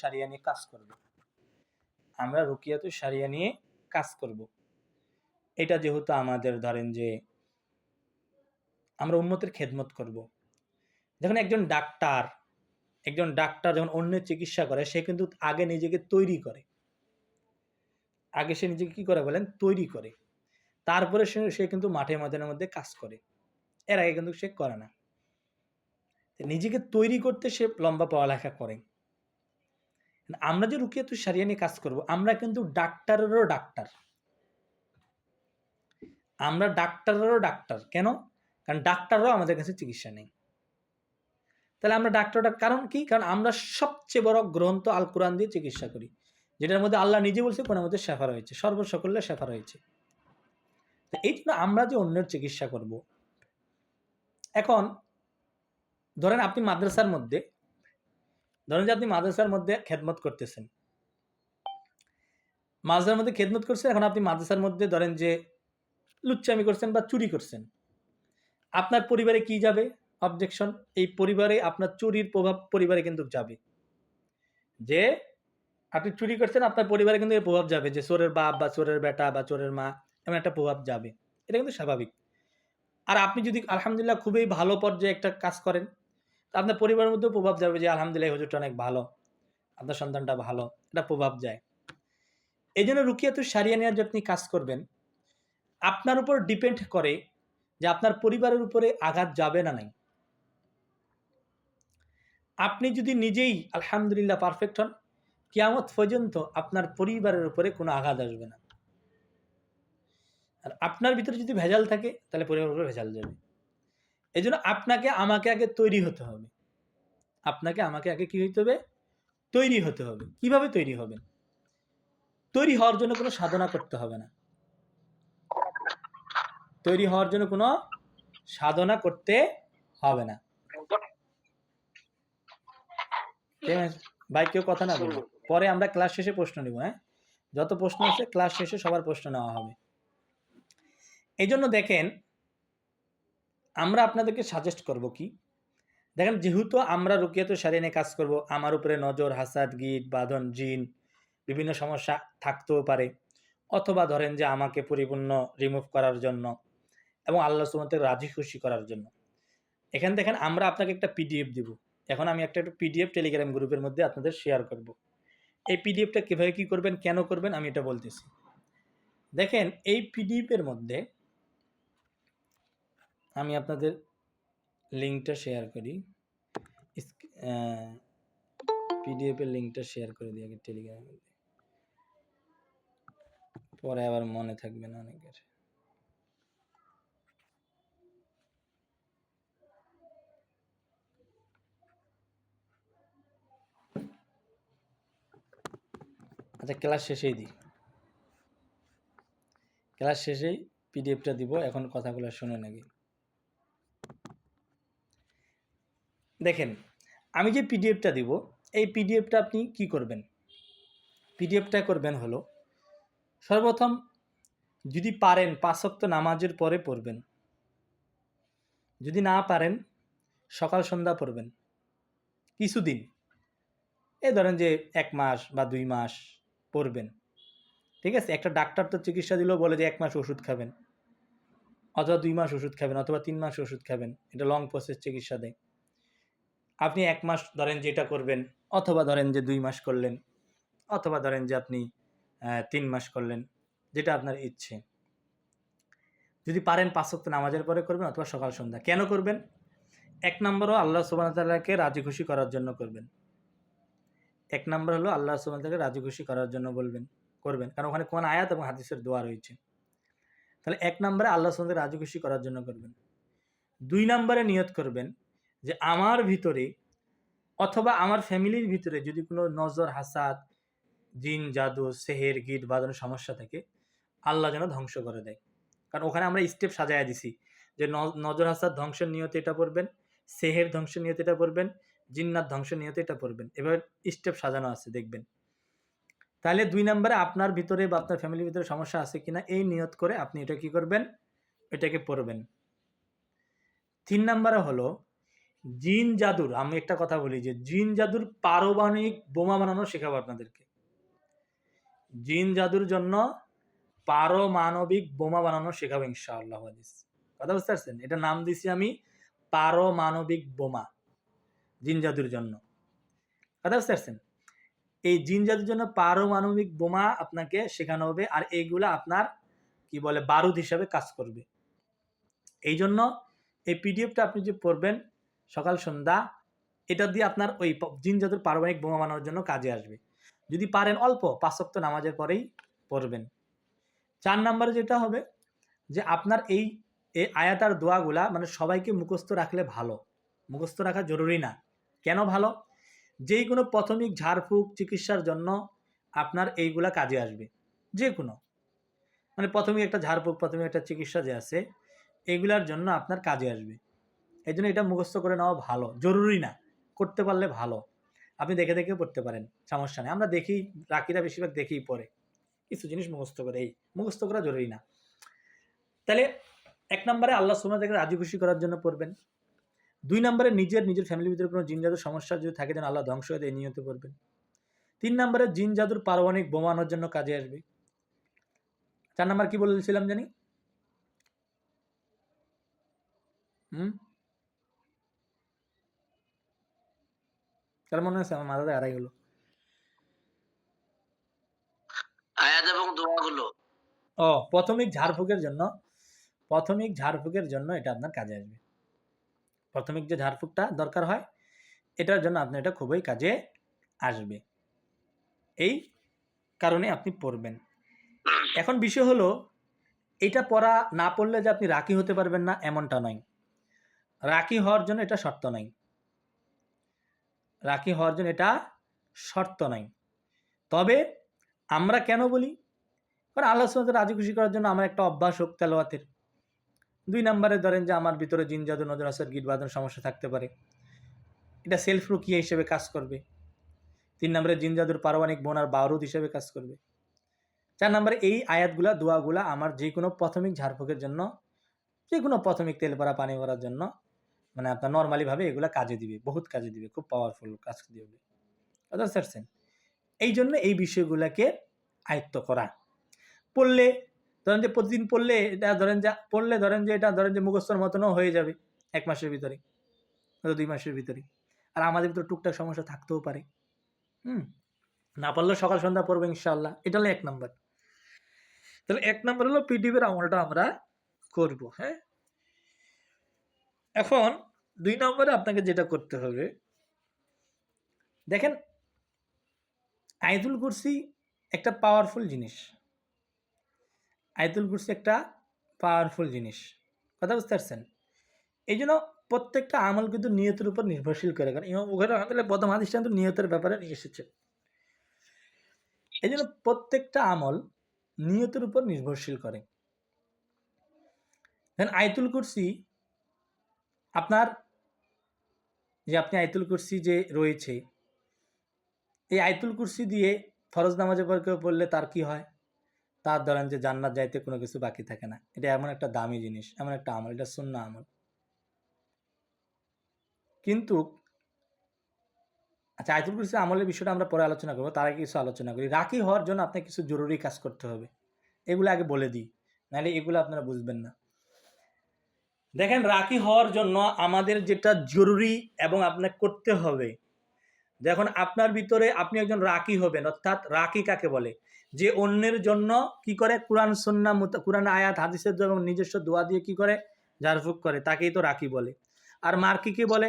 Sharia নিয়ে কাজ করব। আমরা রুকিয়াতুশ শারিয়া নিয়ে কাজ করব। এটা যেহেতু আমাদের ধরেন যে আমরা উম্মতের খেদমত করব। যখন একজন ডাক্তার যখন অন্যের চিকিৎসা করে, সে কিন্তু আগে নিজেকে তৈরি করে। আগে সে নিজেকে কি করে বলেন? তৈরি করে। তারপরে সে কিন্তু মাঠে ময়দানের মধ্যে কাজ করে। এর আগে কিন্তু সে করে না। নিজেকে তৈরি করতে সে লম্বা পড়ালেখা করে। আমরা যে রুকিয়াতুশ শারিয়া নিয়ে কাজ করব, আমরা কিন্তু ডাক্তারেরও ডাক্তার। আমরা ডাক্তারেরও ডাক্তার। কেন? কারণ ডাক্তাররাও আমাদের কাছে চিকিৎসা নেই। তাহলে আমরা ডাক্তারটা কারণ কি? কারণ আমরা সবচেয়ে বড় গ্রন্থ আল কোরআন দিয়ে চিকিৎসা করি, যেটার মধ্যে আল্লাহ নিজে বলছে কোরআনের মধ্যে শেফা রয়েছে, সর্বসকলে শেফা রয়েছে। তো এই জন্য আমরা যে অন্যের চিকিৎসা করব। এখন ধরেন আপনি মাদ্রাসার মধ্যে খেদমত করতেছেন, মাদ্রাসার মধ্যে খেদমত করছেন। এখন আপনি মাদ্রাসার মধ্যে ধরেন যে লুচ্চামি করছেন বা চুরি করছেন, আপনার পরিবারে কি যাবে? অবজেকশন। এই পরিবারে আপনার চুরির প্রভাব পরিবারে কিন্তু যাবে। যে আপনি চুরি করছেন, আপনার পরিবারে কিন্তু এর প্রভাব যাবে, যে চোরের বাপ বা চোরের বেটা বা চোরের মা, এমন একটা প্রভাব যাবে। এটা কিন্তু স্বাভাবিক। আর আপনি যদি আলহামদুলিল্লাহ খুবই ভালো পর্যায়ে একটা কাজ করেন, তা আপনার পরিবারের মধ্যেও প্রভাব যাবে যে আলহামদুলিল্লাহ হুজুরটা অনেক ভালো, আপনার সন্তানটা ভালো, এটা প্রভাব যায়। এই জন্য রুকিয়াতুশ শারিয়া নিয়ে যে আপনি কাজ করবেন, আপনার উপর ডিপেন্ড করে যে আপনার পরিবারের উপরে আঘাত যাবে না নাই। আপনি যদি নিজেই আলহামদুলিল্লাহ পারফেক্ট হন, কিয়ামত পর্যন্ত আপনার পরিবারের উপরে কোনো আঘাত আসবে না। আর আপনার ভিতরে যদি ভেজাল থাকে, তাহলে পরিবারের উপরে ভেজাল যাবে। এই জন্য আপনাকে আমাকে আগে তৈরি হতে হবে। আপনাকে আমাকে আগে কি হইতে হবে? তৈরি হতে হবে। কিভাবে তৈরি হবেন? তৈরি হওয়ার জন্য কোনো সাধনা করতে হবে না। তৈরি হওয়ার জন্য কোনো সাধনা করতে হবে না। ভাই কেউ কথা না বলবে, পরে আমরা ক্লাস শেষে প্রশ্ন নিব। হ্যাঁ, যত প্রশ্ন আছে ক্লাস শেষে সবার প্রশ্ন নেওয়া হবে। এই জন্য দেখেন, আমরা আপনাদেরকে সাজেস্ট করব কি, দেখেন যেহেতু আমরা রুকিয়াতুশ শারিয়া নিয়ে কাজ করব, আমার উপরে নজর, হাসাদ, গীট, বাঁধন, জিন, বিভিন্ন সমস্যা থাকতেও পারে, অথবা ধরেন যে আমাকে পরিপূর্ণ রিমুভ করার জন্য এবং আল্লাহ সুবহানাহু ওয়া তাআলাকে রাজি খুশি করার জন্য। এখানে দেখেন আমরা আপনাকে একটা পিডিএফ দিব। এখন আমি একটা পিডিএফ টেলিগ্রাম গ্রুপের মধ্যে আপনাদের শেয়ার করব। এই পিডিএফটা কীভাবে কী করবেন, কেন করবেন, আমি এটা বলতেছি। দেখেন এই পিডিএফের মধ্যে আমি আপনাদের লিঙ্কটা শেয়ার করি। পিডিএফের লিঙ্কটা শেয়ার করে দিই আগে টেলিগ্রামের মধ্যে, পরে আবার মনে থাকবে না অনেকের। আচ্ছা, ক্লাস শেষেই দিই, ক্লাস শেষেই পিডিএফটা দিব। এখন কথাগুলো শুনে নাকি। দেখেন আমি যে পিডিএফটা দিব, এই পিডিএফটা আপনি কি করবেন? পিডিএফটা করবেন হলো, সর্বপ্রথম যদি পারেন 5 ওয়াক্ত নামাজের পরে পড়বেন। যদি না পারেন সকাল সন্ধ্যা পড়বেন কিছুদিন। এই ধরেন যে 1 মাস বা 2 মাস পড়বেন। ঠিক আছে? একটা ডাক্তার তো চিকিৎসা দিলেও বলে যে 1 মাস ওষুধ খাবেন, অথবা 2 মাস ওষুধ খাবেন, অথবা 3 মাস ওষুধ খাবেন। এটা লং প্রসেস চিকিৎসা দেয়। আপনি 1 মাস ধরেন যে এটা করবেন, অথবা ধরেন যে 2 মাস করলেন, অথবা ধরেন যে আপনি 3 মাস করলেন, যেটা আপনার ইচ্ছে। যদি পারেন 5 ওয়াক্ত নামাজের পরে করবেন, অথবা সকাল সন্ধ্যা। কেন করবেন? 1 নম্বরও আল্লাহ সুবহানাহু ওয়া তাআলাকে রাজি খুশি করার জন্য করবেন। 1 নম্বর হলো আল্লাহ সুবহানাহু ওয়া তাআলাকে রাজি খুশি করার জন্য করবেন। কারণ ওখানে কোরআন আয়াত এবং হাদিসের দোয়া রয়েছে। তাহলে 1 নম্বরে আল্লাহ সুবহানাহু ওয়া তাআলাকে রাজি খুশি করার জন্য করবেন। 2 নম্বরে নিয়ত করবেন যে আমার ভিতরে অথবা আমার ফ্যামিলির ভিতরে যদি কোনো নজর, হাসাদ, জিন, জাদু, সেহের, গীট, বাঁধানোর সমস্যা থাকে, আল্লাহ যেন ধ্বংস করে দেয়। কারণ ওখানে আমরা স্টেপ সাজায়া দিছি যে নজর, হাসাদ ধ্বংসের নিয়তে এটা পড়বেন, সেহের ধ্বংসের নিয়তে এটা পড়বেন, জিন্নাত ধ্বংসের নিয়তে এটা পড়বেন। এভাবে স্টেপ সাজানো আছে, দেখবেন। তাহলে 2 নম্বরে আপনার ভিতরে বা আপনার ফ্যামিলির ভিতরে সমস্যা আছে কিনা এই নিয়ত করে আপনি এটা কি করবেন? এটাকে পড়বেন। 3 নম্বরে হলো জিন জাদুর, আমি একটা কথা বলি যে জিন জাদুর পারমাণবিক বোমা বানানো শেখাবো আপনাদেরকে। জিন জাদুর জন্য পারমাণবিক বোমা বানানো শেখাবো ইনশাআল্লাহ। কথা বুঝতে পারছেন? এটা নাম দিছি আমি পারমাণবিক বোমা, জিন জাদুর জন্য। কথা বুঝতে পারছেন? এই জিন জাদুর জন্য পারমাণবিক বোমা আপনাকে শেখানো হবে, আর এইগুলা আপনার কি বলে বারুদ হিসাবে কাজ করবে। এই জন্য এই পিডিএফটা আপনি যে পড়বেন সকাল সন্ধ্যা, এটা দিয়ে আপনার ওই জিন জাদুর পারমাণবিক বোমা বানানোর জন্য কাজে আসবে। যদি পারেন অল্প 5 ওয়াক্ত নামাজের পরেই পড়বেন। 4 নম্বরে যেটা হবে যে আপনার এই আয়াত আর দোয়াগুলা মানে সবাইকে মুখস্থ রাখলে ভালো, মুখস্থ রাখা জরুরি না। কেন ভালো? যেই কোনো প্রাথমিক ঝাড়ফুঁক চিকিৎসার জন্য আপনার এইগুলা কাজে আসবে। যে কোনো মানে প্রাথমিক একটা ঝাড়ফুঁক, প্রাথমিক একটা চিকিৎসা যে আছে, এগুলার জন্য আপনার কাজে আসবে। এই জন্য এটা মুখস্থ করে নেওয়া ভালো, জরুরি না, করতে পারলে ভালো। আপনি দেখে দেখে পড়তে পারেন, সমস্যা নেই। আমরা দেখি, রাকিরা বেশিরভাগ দেখেই পড়ে, কিছু জিনিস মুখস্থ করে, এই মুখস্থ করা জরুরি না। তাহলে 1 নম্বরে আল্লাহ সুবহানাহু ওয়া তাআলাকে রাজি খুশি করার জন্য পড়বেন। 2 নম্বরে নিজের ফ্যামিলির ভিতরে কোনো জিন জাদুর সমস্যা যদি থাকে যেন আল্লাহ ধ্বংস হয়ে দেয়, এই নিয়তে পড়বেন। 3 নম্বরে জিন জাদুর পারমাণবিক বোমানোর জন্য কাজে আসবে। 4 নম্বর কি বলেছিলাম জানি? তার মনে আছে? আমার মাথাতে হারাই গেল। আয়াত এবং দোয়াগুলো। প্রাথমিক ঝাড়ফুঁকের জন্য এটা আপনার কাজে আসবে। প্রাথমিক যে ঝাড়ফুঁকটা দরকার হয়, এটার জন্য আপনার এটা খুবই কাজে আসবে। এই কারণে আপনি পড়বেন। এখন বিষয় হলো, এটা পড়া না পড়লে যে আপনি রাকি হতে পারবেন না এমনটা নয়। রাকি হওয়ার জন্য এটা শর্ত নাই। রাকি হওয়ার জন্য এটা শর্ত নাই। তবে আমরা কেন বলি? কারণ আল্লাহ সুবহানাহু ওয়া তাআলা রাজি খুশি করার জন্য আমার একটা অভ্যাস হোক তেলাওয়াতের। 2 নম্বরে ধরেন যে আমার ভিতরে জিন জাদু, নজর আসর, গীট বাঁধানোর সমস্যা থাকতে পারে, এটা সেলফ রুকিয়া হিসেবে কাজ করবে। 3 নম্বরে জিন জাদুর পারমাণবিক বোমার বারুদ হিসেবে কাজ করবে। 4 নম্বরে এই আয়াতগুলা দোয়াগুলা আমার যে কোনো প্রাথমিক ঝাড়ফুঁকের জন্য, যে কোনো প্রাথমিক তেল পড়া পানি করার জন্য, মানে আপনার নর্মালিভাবে এগুলা কাজে দিবে, বহুত কাজে দিবে, খুব পাওয়ারফুল কাজ দিবে। বুঝতে পারছেন? এই জন্য এই বিষয়গুলোকে আয়ত্ত করা। পড়লে ধরেন যে প্রতিদিন পড়লে এটা ধরেন যে এটা মুখস্থর মতনও হয়ে যাবে 1 মাসের ভিতরে, 2 মাসের ভিতরে। আর আমাদের ভিতরে টুকটাক সমস্যা থাকতেও পারে। না পারলেও সকাল সন্ধ্যা পড়বো ইনশাআল্লাহ। এটা হলো 1 নম্বর। তাহলে 1 নম্বর হলো পিডিএফ এর আমলটা আমরা করব। হ্যাঁ, এখন 2 নম্বরে আপনাকে যেটা করতে হবে, দেখেন আয়াতুল কুরসি একটা পাওয়ারফুল জিনিস। আয়াতুল কুরসি একটা পাওয়ারফুল জিনিস। কথা বুঝতে পারছেন? এই জন্য প্রত্যেকটা আমল কিন্তু নিয়তের উপর নির্ভরশীল করে। কারণ ইমাম বুখারী রাহমাতুল্লাহ প্রথম হাদিসটা কিন্তু নিয়তের ব্যাপারে নিয়ে এসেছে। এই জন্য প্রত্যেকটা আমল নিয়তের উপর নির্ভরশীল করে। দেন আয়াতুল কুরসি আপনার, যে আপনি আয়াতুল কুরসি যে রয়েছে, এই আয়াতুল কুরসি দিয়ে ফরজ নামাজের পর কেউ পড়লে তার কি হয়? তার ধরেন যে জান্নাত যাইতে কোনো কিছু বাকি থাকে না। এটা এমন একটা দামি জিনিস, এমন একটা আমল, এটা সুন্নাহ আমল। কিন্তু আচ্ছা, আয়াতুল কুরসি আমলের বিষয়টা আমরা পরে আলোচনা করবো, তার আগে কিছু আলোচনা করি। রাকি হওয়ার জন্য আপনাকে কিছু জরুরি কাজ করতে হবে, এগুলো আগে বলে দিই, নাহলে এগুলো আপনারা বুঝবেন না। দেখেন, রাকি হওয়ার জন্য আমাদের যেটা জরুরি এবং আপনাকে করতে হবে, যখন আপনার ভিতরে আপনি একজন রাকি হবেন, অর্থাৎ রাকি কাকে বলে? যে অন্যের জন্য কি করে? কোরআন সুন্নাহ, কোরআন আয়াত হাদিসের এবং নিজস্ব দোয়া দিয়ে কি করে? ঝাড়ফুঁক করে, তাকেই তো রাকি বলে। আর মার্কিকে বলে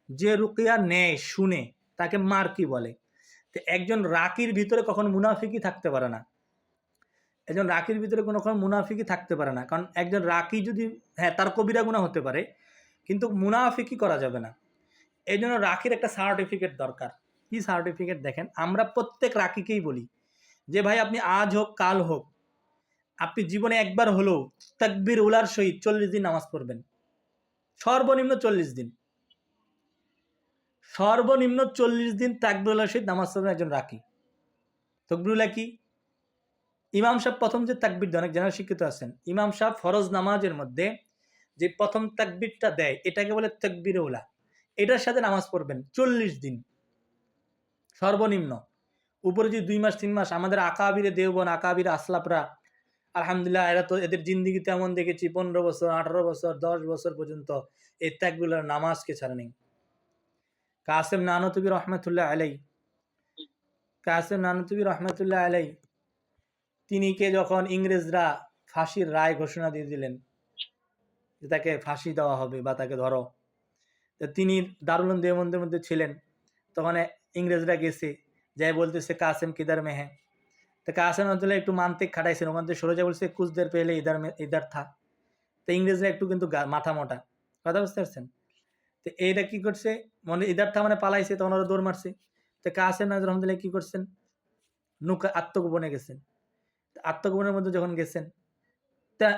যে রুকিয়া নেয় শুনে, তাকে মার্কি বলে। তো একজন রাকির ভিতরে কখনো মুনাফিকি থাকতে পারে না। একজন রাকির ভিতরে কোনো মুনাফিকি থাকতে পারে না। কারণ একজন রাকি যদি, হ্যাঁ, তার কবিরা গুনাহ হতে পারে, কিন্তু মুনাফিকি করা যাবে না। এই জন্য রাকির একটা সার্টিফিকেট দরকার। কি সার্টিফিকেট? দেখেন, আমরা প্রত্যেক রাকিকেই বলি যে ভাই আপনি আজ হোক কাল হোক, আপনি জীবনে একবার হলেও তাকবীর উলার সহিত 40 দিন নামাজ পড়বেন। সর্বনিম্ন 40 দিন, সর্বনিম্ন 40 দিন তাকবীর উলার সহিত নামাজ পড়বেন একজন রাকি। তাকবীরুল্লাহ কি? ইমাম সাহেব প্রথম যে তাকবীর দেন, অনেক জেনারেল শিক্ষিত আছেন, ইমাম সাহেব ফরজ নামাজের মধ্যে যে প্রথম তাকবীরটা দেয়, এটাকে বলে তাকবীরে উলা। এটার সাথে নামাজ পড়বেন 40 দিন সর্বনিম্ন। উপরে যদি 2 মাস 3 মাস, আমাদের আকাবিরে দেওবন, আকাবিরে আসলাফরা আলহামদুলিল্লাহ এরা তো এদের জিন্দিগিতে এমন দেখেছি 15 বছর 18 বছর 10 বছর পর্যন্ত এই তাকবীরের নামাজকে ছাড়ে নেই। কাসেম নানতুবি রহমতুল্লাহ আলাই, কাসেম নানতুবি রহমতুল্লাহ আলাই তিনিকে যখন ইংরেজরা ফাঁসির রায় ঘোষণা দিয়ে দিলেন যে তাকে ফাঁসি দেওয়া হবে বা তাকে ধরো, তো তিনি দারুল উলুম দেওবন্দের মধ্যে ছিলেন। তখন ইংরেজরা গেছে, যাই বলতেছে কাসেম কিদার মে হ্যাঁ, তো কাসেম আব্দুল্লাহ একটু মানতিক খাটাইছেন, ওখান থেকে সরে যা বলছে কুচদের পেলে ইদার থা। তো ইংরেজরা একটু কিন্তু মাথা মোটা, কথা বুঝতে পারছেন। তো এইটা কি করছে, মানে ইদার থা মানে পালাইছে, তখন ওরা দৌড় মারছে। তো কাসেম নাজর রহমতুল্লাহ কি করছেন, নৌকা আত্মগোপনে গেছেন। আত্মগোপনের মধ্যে যখন গেছেন, তা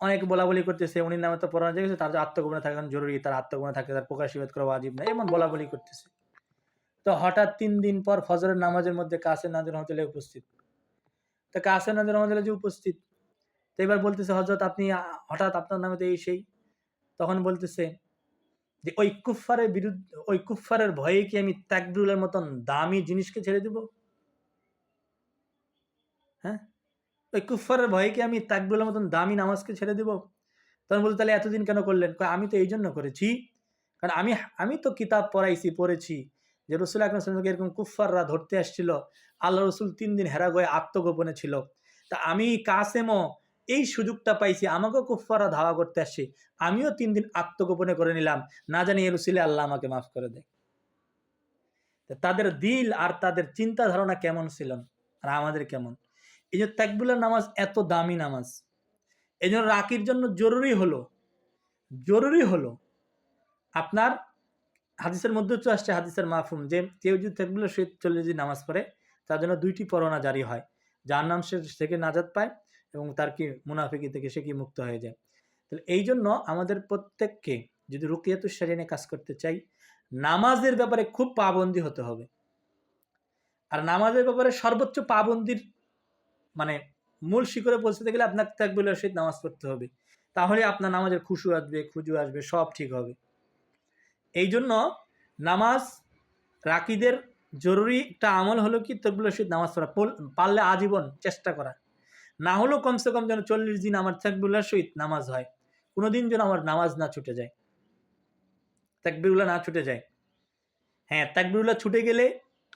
অনেক বলা বলি করতেছে উনির নামে তো পড়ানো যায়, তার আত্মগোপনে থাকা জরুরি, তার আত্মগোপনে থাকে, তার প্রকাশিত করা ওয়াজিব না, এমন বলা বলি করতেছে। তো হঠাৎ 3 দিন পর ফজরের নামাজের মধ্যে কাসেম নাজর রহমতুল্লাহ উপস্থিত। তো কাসেম নাজর রহমতুল্লাহ যে উপস্থিত, তো এবার বলতেছে হযরত আপনি হঠাৎ আপনার নামে তো এই সেই। তখন বলতেছে যে ওই কুফফারের বিরুদ্ধে, ওই কুফফারের ভয়ে কি আমি তাকবীরের মতন দামি জিনিসকে ছেড়ে দিব? হ্যাঁ, ওই কুফফারের ভয়ে কি আমি তাকবীরের মতন দামি নামাজকে ছেড়ে দিব? তখন বলতে তাহলে এতদিন কেন করলেন? কয় আমি তো এই জন্য করেছি, কারণ আমি আমি তো কিতাব পড়েছি যে রসুল আকরাম সাল্লাল্লাহু আলাইহি ওয়াসাল্লামকে এরকম কুফফাররা ধরতে আসছিল, আল্লাহ রসুল 3 দিন হেরা গয়ে আত্মগোপনে ছিল। তা আমি কাসেমও এই সুযোগটা পাইছি, আমাকেও কুফফাররা ধাওয়া করতে আসছে, আমিও 3 দিন আত্মগোপনে করে নিলাম, না জানি এ রসুলে আল্লাহ আমাকে মাফ করে দেয়। তাদের দিল আর তাদের চিন্তা ধারণা কেমন ছিল আর আমাদের কেমন। এই যে তাকবীরের নামাজ এত দামি নামাজ, এই জন্য রাকির জন্য জরুরি হলো আপনার হাদিসের মধ্যে তো আসছে, হাদিসের মাফহুম, যে কেউ যদি তাকবীরের সহিত চলে যদি নামাজ পড়ে, তার জন্য 2টি পরোয়ানা জারি হয়, জাহান্নাম সে থেকে নাজাত পায় এবং তার কি মুনাফিকি থেকে সে কি মুক্ত হয়ে যায়। তাহলে এই জন্য আমাদের প্রত্যেককে যদি রুকিয়াতুশ শারিয়া কাজ করতে চাই, নামাজের ব্যাপারে খুব পাবন্দি হতে হবে। আর নামাজের ব্যাপারে সর্বোচ্চ পাবন্দির মানে মূল শিখরে পৌঁছতে গেলে আপনার তাকবীরের সহিত নামাজ পড়তে হবে, তাহলে আপনার নামাজের খুশু আসবে, সব ঠিক হবে। এই জন্য নামাজ রাকিদের জরুরি একটা আমল হলো কি তাকবীরের সহিত নামাজ পড়া, পারলে আজীবন চেষ্টা করা, না হলেও কমসে কম যেন 40 দিন আমার তাকবীরের সহিত নামাজ হয়, কোনোদিন যেন আমার নামাজ না ছুটে যায়, তাকবীরুল্লাহ না ছুটে যায়। হ্যাঁ, তাকবীরুল্লাহ ছুটে গেলে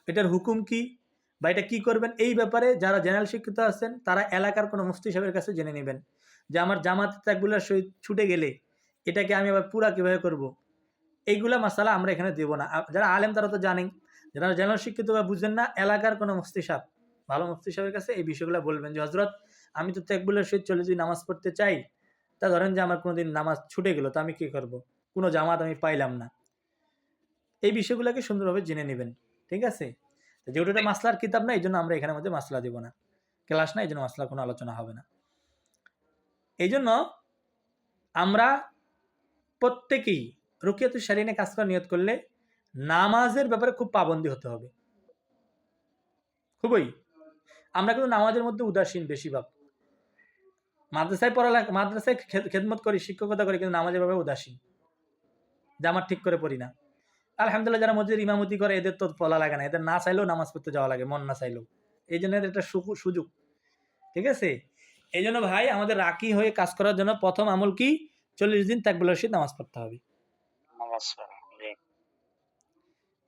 এটার হুকুম কি বা এটা কি করবেন, এই ব্যাপারে যারা জেনারেল শিক্ষিত আছেন তারা এলাকার কোনো মুফতি সাহেবের কাছে জেনে নেবেন যে আমার জামাত তাকবীরুল্লাহ সহিত ছুটে গেলে এটাকে আমি আবার পুরা কিভাবে করব। এইগুলা মাসালা আমরা এখানে দেব না, যারা আলেম তারা তো জানেন, যারা জেনারেল শিক্ষিত বা বুঝেন না, এলাকার কোনো মুফতি সাহেব, ভালো মুফতি সাহেবের কাছে এই বিষয়গুলো বলবেন যে হজরত আমি তো তাকবীরুল্লাহ সহিত চলে যদি নামাজ পড়তে চাই, তা ধরেন যে আমার কোনোদিন নামাজ ছুটে গেল, তো আমি কি করব, কোনো জামাত আমি পাইলাম না, এই বিষয়গুলোকে সুন্দরভাবে জেনে নেবেন। ঠিক আছে, যেহেতু এটা মাসলার কিতাব না, এই জন্য আমরা এখানের মধ্যে মাসলা দিব না, ক্লাস না, এই জন্য মাসলার কোনো আলোচনা হবে না। এই জন্য আমরা প্রত্যেকেই রুকিয়াতুশ শারিয়া নিয়ে কাজ করার নিয়ত করলে নামাজের ব্যাপারে খুব পাবন্দি হতে হবে, খুবই। আমরা কিন্তু নামাজের মধ্যে উদাসীন বেশিরভাগ, মাদ্রাসায় পড়ালেখা, মাদ্রাসায় খেদমত করি, শিক্ষকতা করি, কিন্তু নামাজের ব্যাপারে উদাসীন, যে আমার ঠিক করে পড়ি না। আলহামদুলিল্লাহ যারা মসজিদের ইমামতি করে এদের তো পড়া লাগে না, এদের না চাইলেও নামাজ পড়তে যাওয়া লাগে, মন না চাইলেও, এই জন্য এদের একটা সুযোগ। ঠিক আছে, এই জন্য ভাই আমাদের রাকি হয়ে কাজ করার জন্য প্রথম আমল কি, 40 দিন তাকবীরের সহিত নামাজ পড়তে হবে।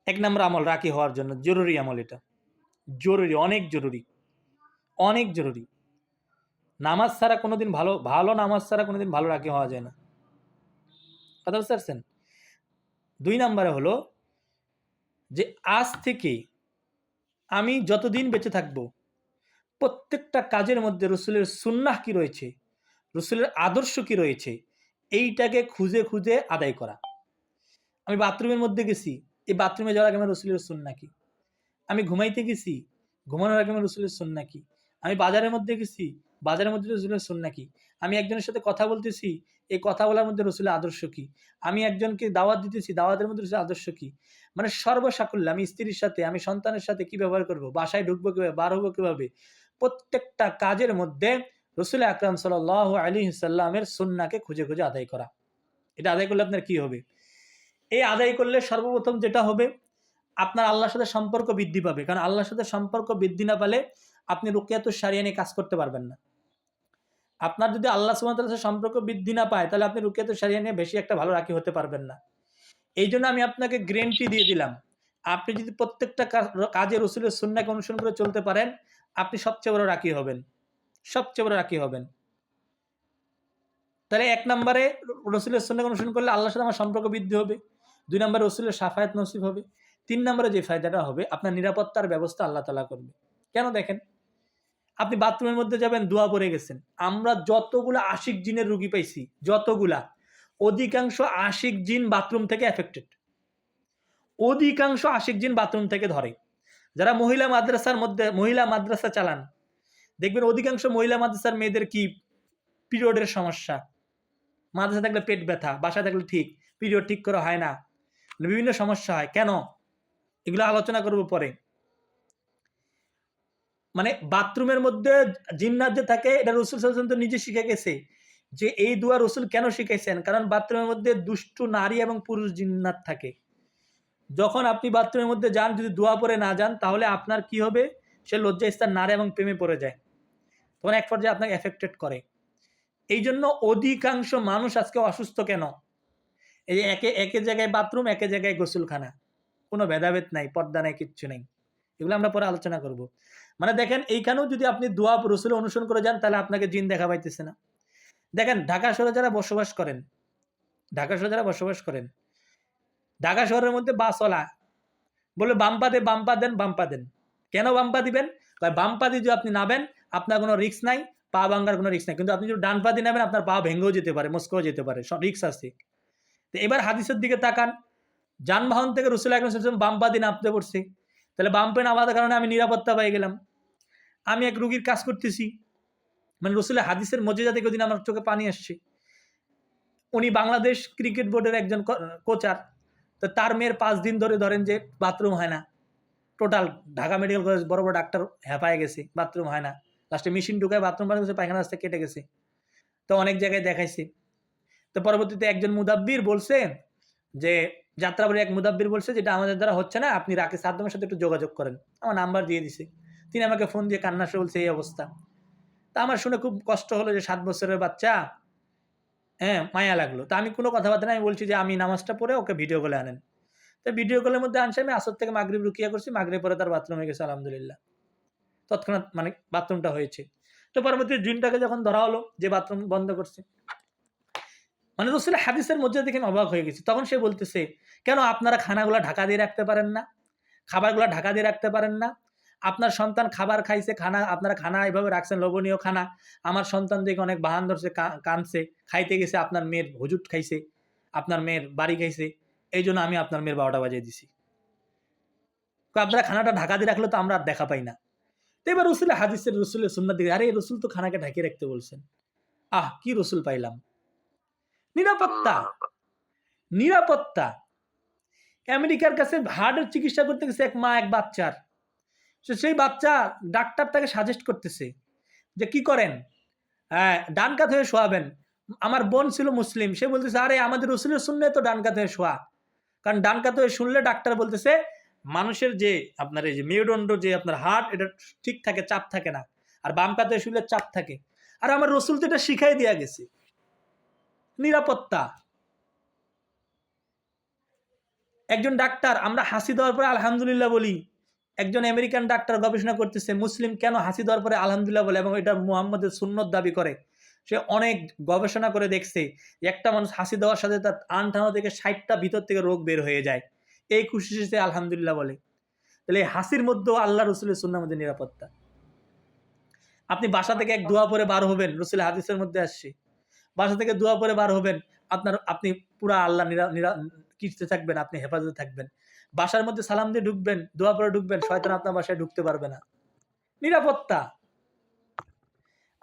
1 নম্বর আমল রাকি হওয়ার জন্য জরুরি আমল, এটা জরুরি, অনেক জরুরি। নামাজ ছাড়া কোনোদিন ভালো নামাজ ছাড়া কোনোদিন ভালো রাকি হওয়া যায় না, কথা বুঝতে পারছেন। 2 নম্বরে হলো যে আজ থেকে আমি যতদিন বেঁচে থাকবো প্রত্যেকটা কাজের মধ্যে রসুলের সুন্নাহ কি রয়েছে, রসুলের আদর্শ কি রয়েছে, এইটাকে খুঁজে খুঁজে আদায় করা। আমি বাথরুমের মধ্যে গেছি, এই বাথরুমে যাওয়ার আগে আমার রসুলের সুন্নাহ কি, আমি ঘুমাইতে গেছি, ঘুমানোর আগে আমার রসুলের সুন্নাহ কি, আমি বাজারের মধ্যে গেছি, বাজারের মধ্যে রসুলের সুন্নাহ কি, আমি একজনের সাথে কথা বলতেছি, এই কথা বলার মধ্যে রসুলের আদর্শ কি, আমি একজনকে দাওয়াত দিতেছি, দাওয়াতের মধ্যে রসুলের আদর্শ কি, মানে সর্বসাকুল্যে আমি স্ত্রীর সাথে, আমি সন্তানের সাথে কি ব্যবহার করব, বাসায় ঢুকবো কিভাবে, বার হবো কিভাবে, প্রত্যেকটা কাজের মধ্যে রসুল আকরাম সাল্লাল্লাহু আলাইহি সাল্লামের সুন্নাহকে খুঁজে খুঁজে আদায় করা। এটা আদায় করলে আপনার কি হবে, এই আদায় করলে সর্বপ্রথম যেটা হবে, আপনার আল্লাহর সাথে সম্পর্ক বৃদ্ধি পাবে। কারণ আল্লাহর সাথে সম্পর্ক বৃদ্ধি না পেলে আপনি রুকিয়াতুশ শারিয়া নিয়ে কাজ করতে পারবেন না। আপনার যদি আল্লাহ সুবহানাহু ওয়া তাআলার সাথে সম্পর্ক বৃদ্ধি না পায়, তাহলে আপনি রুকিয়াতুশ শারিয়া নিয়ে বেশি একটা ভালো রাকি হতে পারবেন না। এই জন্য আমি আপনাকে গ্যারান্টি দিয়ে দিলাম, আপনি যদি প্রত্যেকটা কাজে রসুলের সুন্নাহকে অনুসরণ করে চলতে পারেন, আপনি সবচেয়ে বড় রাকি হবেন, সবচেয়ে বড় রাকি হবেন। তাহলে ১ নম্বরে রসুলের সুন্নাহকে অনুসরণ করলে আল্লাহর সাথে আমার সম্পর্ক বৃদ্ধি হবে। ২ নম্বরে রসুলের শাফায়াত নসিব হবে। ৩ নম্বরে যে ফায়দাটা হবে, আপনার নিরাপত্তার ব্যবস্থা আল্লাহ তাআলা করবে। কেন দেখেন, আপনি বাথরুমের মধ্যে যাবেন, দোয়া পড়ে গেছেন। আমরা যতগুলা আশিক জিনের রুগী পাইছি, যতগুলা, অধিকাংশ আশিক জিন বাথরুম থেকে এফেক্টেড। অধিকাংশ আশিক জিন বাথরুম থেকে ধরে। যারা মহিলা মাদ্রাসার মধ্যে মহিলা মাদ্রাসা চালান, দেখবেন অধিকাংশ মহিলা মাদ্রাসার মেয়েদের কি পিরিয়ডের সমস্যা, মাদ্রাসা থাকলে পেট ব্যথা, বাসায় থাকলে ঠিক, পিরিয়ড ঠিক করে হয় না, বিভিন্ন সমস্যা হয়। কেন? এগুলো আলোচনা করব পরে। মানে বাথরুমের মধ্যে জিন্নাত যে থাকে, এটা রাসূল সাল্লাল্লাহু আলাইহি ওয়াসাল্লাম তো নিজে শিখে গেছে যে এই দোয়া রাসূল কেন শিখাইছেন, কারণ বাথরুমের মধ্যে দুষ্টু নারী এবং পুরুষ জিন্নাত থাকে। যখন আপনি বাথরুমের মধ্যে যান, যদি দোয়া পড়ে না যান, তাহলে আপনার কি হবে, সে লজ্জাস্থান নারী এবং প্রেমে পড়ে যায়, তখন এক পর্যায়ে আপনাকে এফেক্টেড করে। এই জন্য অধিকাংশ মানুষ আজকে অসুস্থ কেন? এই যে একে জায়গায় বাথরুম, একে জায়গায় গোসলখানা, কোনো ভেদাভেদ নাই, পর্দা নাই, কিচ্ছু নেই। এগুলো আমরা পরে আলোচনা করব। মানে দেখেন, এইখানেও যদি আপনি দোয়া রসুল অনুসরণ করে যান, তাহলে আপনাকে জিন দেখা পাইতেছে না। দেখেন, ঢাকা শহরে যারা বসবাস করেন, ঢাকা শহরে যারা বসবাস করেন, ঢাকা শহরের মধ্যে বাসওয়ালা বলে বাম্পা দেন, বাম্পা দেন। কেন বাম্পা দিবেন? বাম্পা দিয়ে যদি আপনি নাবেন, আপনার কোনো রিস্ক নাই, পা ভাঙ্গার কোনো রিস্ক নাই। কিন্তু আপনি যদি ডান পা দিয়ে নাবেন, আপনার পা ভেঙেও যেতে পারে, মস্কও যেতে পারে, সব রিস্ক আছে। তো এবার হাদিসের দিকে তাকান, যানবাহন থেকে রাসূল আকরাম সাল্লাল্লাহু আলাইহি ওয়াসাল্লাম বাম পা দিয়ে নামতে পড়ছে, তাহলে বাম পা নামার কারণে আমি নিরাপত্তা পেয়ে গেলাম। আমি এক রুগীর কাজ করতেছি, মানে রাসূলের হাদিসের মজেজা দেখে ওদিন আমার চোখে পানি আসছে। উনি বাংলাদেশ ক্রিকেট বোর্ডের একজন কোচার। তো তার মেয়ের ৫ দিন ধরে ধরেন যে বাথরুম হয় না, টোটাল ঢাকা মেডিকেল কলেজ বড় বড় ডাক্তার হেঁপায় গেছে, বাথরুম হয় না। লাস্টে মেশিন ঢুকায় বাথরুম বানিয়ে গেছে, পায়খানা রাস্তা কেটে গেছে। তো অনেক জায়গায় দেখাইছে। তো পরবর্তীতে একজন মুদাব্বির বলছে যে, যাত্রাবাড়ির এক মুদাব্বির বলছে, যেটা আমাদের দ্বারা হচ্ছে না, আপনি রাকিব সাদ্দামের সাথে একটু যোগাযোগ করেন। আমার নাম্বার দিয়ে দিছে। তিনি আমাকে ফোন দিয়ে কান্না সে বলছে এই অবস্থা। তা আমার শুনে খুব কষ্ট হলো যে ৭ বছরের বাচ্চা, হ্যাঁ, মায়া লাগলো। তা আমি কোনো কথাবার্তা না, আমি বলছি যে আমি নামাজটা পড়ে ওকে ভিডিও কলে আনেন। তো ভিডিও কলের মধ্যে আনছে, আমি আসর থেকে মাগরিব রুকিয়া করছি, মাগরিব পরে তার বাথরুম হয়ে গেছে আলহামদুলিল্লাহ। তৎক্ষণাৎ মানে বাথরুমটা হয়েছে। তো পরবর্তী জিনটাকে যখন ধরা হলো, যে বাথরুম বন্ধ করছে, মানে রাসূলের হাদিসের মধ্যে দেখে আমি অবাক হয়ে গেছি। তখন সে বলতেছে, কেন আপনারা খানাগুলা ঢাকা দিয়ে রাখতে পারেন না? খাবারগুলা ঢাকা দিয়ে রাখতে পারেন না? আপনার সন্তান খাবার খাইছে, আপনারা খানা এভাবে রাখছেন, লোভনীয় খানা। আমার সন্তান দেখে অনেক বাহান ধরছে, কাঁদছে, খাইতে গেছে, আপনার মেয়ের হুজুট খাইছে, আপনার মেয়ের বাড়ি খাইছে। এইজন্য আমি আপনার মেয়ের ১২টা বাজিয়ে দিছি। আপনারা খানাটা ঢাকা দিয়ে রাখলে তো আমরা আর দেখা পাই না। তো এবার রাসূলের হাদিসের, রাসূলের সুন্নাত দিকে, আরে রাসূল তো খানাকে ঢাকিয়ে রাখতে বলছেন। কি রাসূল পাইলাম! নিরাপত্তা, নিরাপত্তা। আমেরিকার কাছে হার্টের চিকিৎসা করতে গেছে এক মা এক বাচ্চার। সেই বাচ্চা, ডাক্তার তাকে সাজেস্ট করতেছে যে কি করেন, ডান কাত হয়ে শোয়াবেন। আমার বোন ছিল মুসলিম, সে বলতেছে আরে আমাদের রাসূলের সুন্নাহ তো ডান কাত হয়ে শোয়া। কারণ ডান কাত হয়ে শুনলে ডাক্তার বলতেছে মানুষের যে আপনার এই যে মেরুদণ্ড, যে আপনার হার্ট, এটা ঠিক থাকে, চাপ থাকে না। আর বাম কাত হয়ে শুনলে চাপ থাকে। আর আমার রাসূল তো এটা শিখাই দেয়া গেছে। নিরাপত্তা। একজন ডাক্তার, আমরা হাসি দেওয়ার পরে আলহামদুলিল্লাহ বলি। একজন আমেরিকান ডাক্তার গবেষণা করতেছে মুসলিম কেন হাসি দেওয়ার পরে আলহামদুলিল্লাহ বলে, এবং এটা মুহাম্মদের সুন্নত দাবি করে। সে অনেক গবেষণা করে দেখছে একটা মানুষ হাসি দেওয়ার সাথে তার ৫৮ থেকে ৬০টা ভিতর থেকে রোগ বের হয়ে যায়। এই খুশি সে আলহামদুলিল্লাহ বলে। তাহলে এই হাসির মধ্যেও আল্লাহ রসুলের সুন্নাহর মধ্যে নিরাপত্তা। আপনি বাসা থেকে এক দোয়া পরে বার হবেন, রসুলের হাদিসের মধ্যে আসছে, বাসা থেকে দোয়া পরে বার হবেন, আপনি পুরা আল্লাহ কিস্তে থাকবেন, আপনি হেফাজতে থাকবেন। বাসার মধ্যে সালাম দিয়ে ঢুকবেন, দোয়া পরে ঢুকবেন, শয়তান আপনার বাসায় ঢুকতে পারবে না। নিরাপত্তা।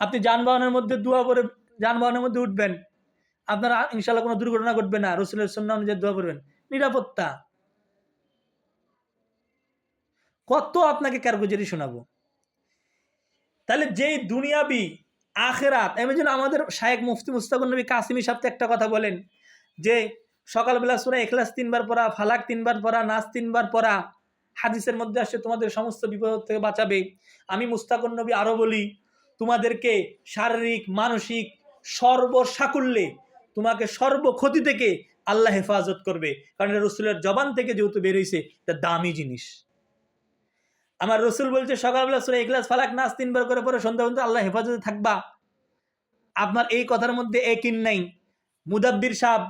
আপনি যানবাহনের মধ্যে দোয়া পরে যানবাহনের মধ্যে উঠবেন, আপনার ইনশাআল্লাহ কোনো দুর্ঘটনা ঘটবে না, রাসূলের সুন্নাহ অনুযায়ী দোয়া করবেন। নিরাপত্তা। কত আপনাকে কারগুজারি শোনাবো। তাহলে যেই দুনিয়াবি আখেরাত, আমি যেন আমাদের শায়েখ মুফতি মুস্তাকুন নবী কাসিমি সাহেব একটা কথা বলেন যে সকালবেলা সূরা ইখলাস 3 বার পড়া, ফালাক 3 বার পড়া, নাস 3 বার পড়া হাদিসের মধ্যে আসে তোমাদের সমস্ত বিপদ থেকে বাঁচাবে। আমি মুস্তাকুন নবী আরো বলি, তোমাদেরকে শারীরিক মানসিক সর্বসাকুল্যে তোমাকে সর্বক্ষতি থেকে আল্লাহ হেফাজত করবে, কারণ এটা রসুলের জবান থেকে যেহেতু বের হইছে, এটা দামি জিনিস। আমার রসুল বলছে সকালবেলা সূরা ইখলাস ফালাক নাস 3 বার করে পরে সন্ধ্যা পর্যন্ত আল্লাহ হেফাজতে থাকবা। আপনার এই কথার মধ্যে একিন নাই। মুদাব্বির সাহেব,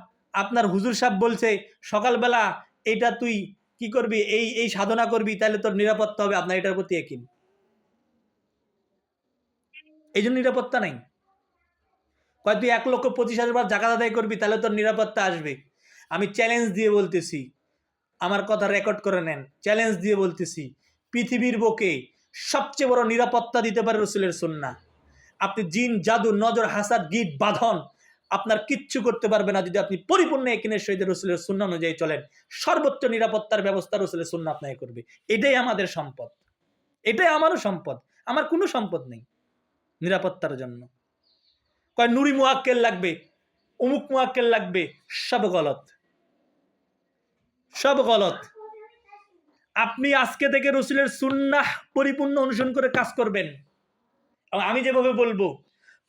আপনার হুজুর সাহেব বলছে সকালবেলা এটা তুই কি করবি, এই এই সাধনা করবি, তাহলে তোর নিরাপত্তা হবে, আপনার এটার প্রতি একিন। এই জন্য নিরাপত্তা নাই। কয় তুই 1,25,000 বার জাকাত আদায় করবি, তাহলে তোর নিরাপত্তা আসবে। আমি চ্যালেঞ্জ দিয়ে বলতেছি, আমার কথা রেকর্ড করে নেন, চ্যালেঞ্জ দিয়ে বলতেছি, পৃথিবীর বুকে সবচেয়ে বড় নিরাপত্তা দিতে পারে রসুলের সুন্নাহ। আপনি জিন জাদু নজর হাসাদ গিট বাঁধন আপনার কিচ্ছু করতে পারবে না, যদি আপনি পরিপূর্ণ একিনের সহিত রসুলের সুন্নাহ অনুযায়ী চলেন। সর্বোচ্চ নিরাপত্তার ব্যবস্থা রসুলের সুন্নাহ আপনাকে করবে। এটাই আমাদের সম্পদ, এটাই আমারও সম্পদ। আমার কোনো সম্পদ নেই নিরাপত্তার জন্য। কয় নুরি মুয়াক্কেল লাগবে, অমুক মুয়াক্কেল লাগবে, সব গলত, সব গলত। আপনি আজকে থেকে রসুলের সুন্নাহ পরিপূর্ণ অনুসরণ করে কাজ করবেন, এবং আমি যেভাবে বলবো,